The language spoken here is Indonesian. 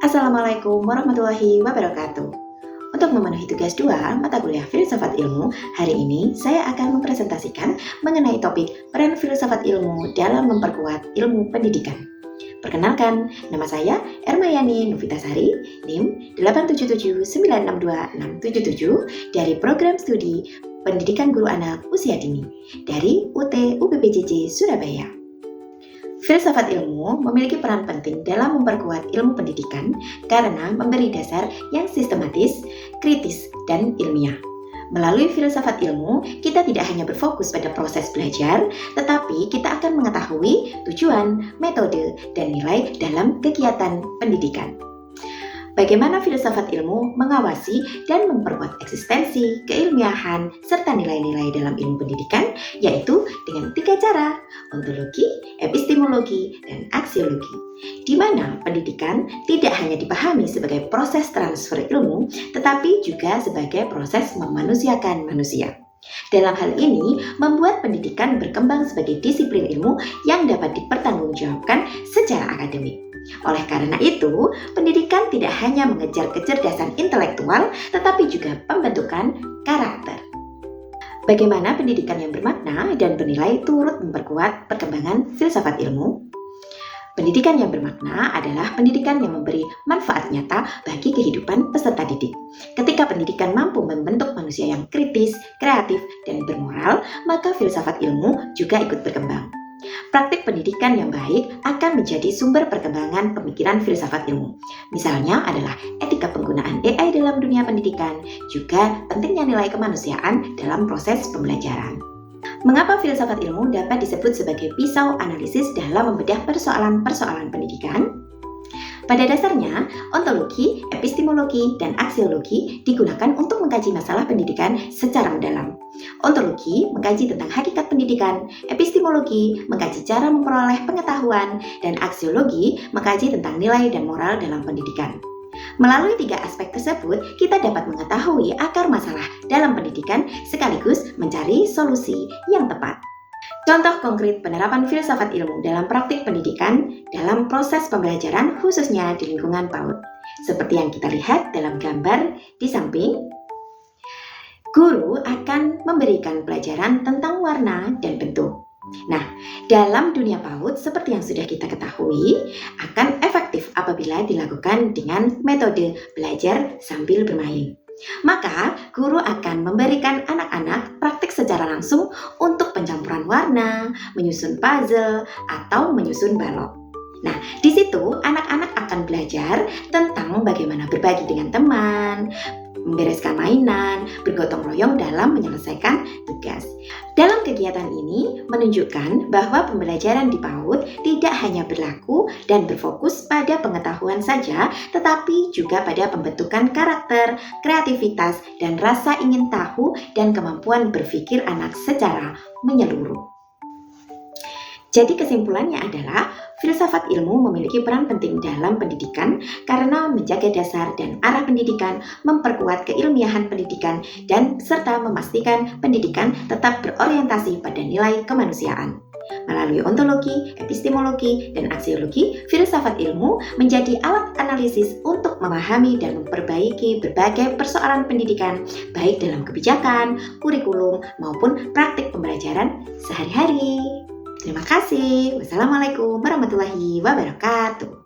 Assalamualaikum warahmatullahi wabarakatuh. Untuk memenuhi tugas 2 mata kuliah Filsafat Ilmu, hari ini saya akan mempresentasikan mengenai topik peran filsafat ilmu dalam memperkuat ilmu pendidikan. Perkenalkan, nama saya Ermayani Novitasari, NIM 877962677 dari Program Studi Pendidikan Guru Anak Usia Dini dari UT UPPJJ Surabaya. Filsafat ilmu memiliki peran penting dalam memperkuat ilmu pendidikan karena memberi dasar yang sistematis, kritis, dan ilmiah. Melalui filsafat ilmu, kita tidak hanya berfokus pada proses belajar, tetapi kita akan mengetahui tujuan, metode, dan nilai dalam kegiatan pendidikan. Bagaimana filsafat ilmu mengawasi dan memperkuat eksistensi, keilmiahan, serta nilai-nilai dalam ilmu pendidikan, yaitu dengan 3 cara, ontologi, epistemologi, dan aksiologi, di mana pendidikan tidak hanya dipahami sebagai proses transfer ilmu, tetapi juga sebagai proses memanusiakan manusia. Dalam hal ini, membuat pendidikan berkembang sebagai disiplin ilmu yang dapat dipertanggungjawabkan secara akademik. Oleh karena itu, pendidikan tidak hanya mengejar kecerdasan intelektual, tetapi juga pembentukan karakter. Bagaimana pendidikan yang bermakna dan bernilai turut memperkuat perkembangan filsafat ilmu? Pendidikan yang bermakna adalah pendidikan yang memberi manfaat nyata bagi kehidupan peserta didik. Ketika pendidikan mampu membentuk manusia yang kritis, kreatif, dan bermoral, maka filsafat ilmu juga ikut berkembang. Praktik pendidikan yang baik akan menjadi sumber perkembangan pemikiran filsafat ilmu. Misalnya adalah etika penggunaan AI dalam dunia pendidikan, juga pentingnya nilai kemanusiaan dalam proses pembelajaran. Mengapa filsafat ilmu dapat disebut sebagai pisau analisis dalam membedah persoalan-persoalan pendidikan? Pada dasarnya, ontologi, epistemologi, dan aksiologi digunakan untuk mengkaji masalah pendidikan secara mendalam. Ontologi mengkaji tentang hakikat pendidikan, epistemologi mengkaji cara memperoleh pengetahuan, dan aksiologi mengkaji tentang nilai dan moral dalam pendidikan. Melalui 3 aspek tersebut, kita dapat mengetahui akar masalah dalam pendidikan sekaligus mencari solusi yang tepat. Contoh konkret penerapan filsafat ilmu dalam praktik pendidikan dalam proses pembelajaran khususnya di lingkungan PAUD. Seperti yang kita lihat dalam gambar di samping, guru akan memberikan pelajaran tentang warna dan bentuk. Nah, dalam dunia PAUD seperti yang sudah kita ketahui, akan efektif apabila dilakukan dengan metode belajar sambil bermain. Maka, guru akan memberikan anak-anak praktik secara langsung untuk pencampuran warna, menyusun puzzle, atau menyusun balok. Nah, di situ anak-anak akan belajar tentang bagaimana berbagi dengan teman, membereskan mainan, bergotong royong dalam menyelesaikan tugas. Dalam kegiatan ini menunjukkan bahwa pembelajaran di PAUD tidak hanya berlaku dan berfokus pada pengetahuan saja, tetapi juga pada pembentukan karakter, kreativitas, dan rasa ingin tahu dan kemampuan berpikir anak secara menyeluruh. Jadi kesimpulannya adalah filsafat ilmu memiliki peran penting dalam pendidikan karena menjaga dasar dan arah pendidikan, memperkuat keilmiahan pendidikan, dan serta memastikan pendidikan tetap berorientasi pada nilai kemanusiaan. Melalui ontologi, epistemologi, dan aksiologi, filsafat ilmu menjadi alat analisis untuk memahami dan memperbaiki berbagai persoalan pendidikan, baik dalam kebijakan, kurikulum, maupun praktik pembelajaran sehari-hari. Terima kasih. Wassalamualaikum warahmatullahi wabarakatuh.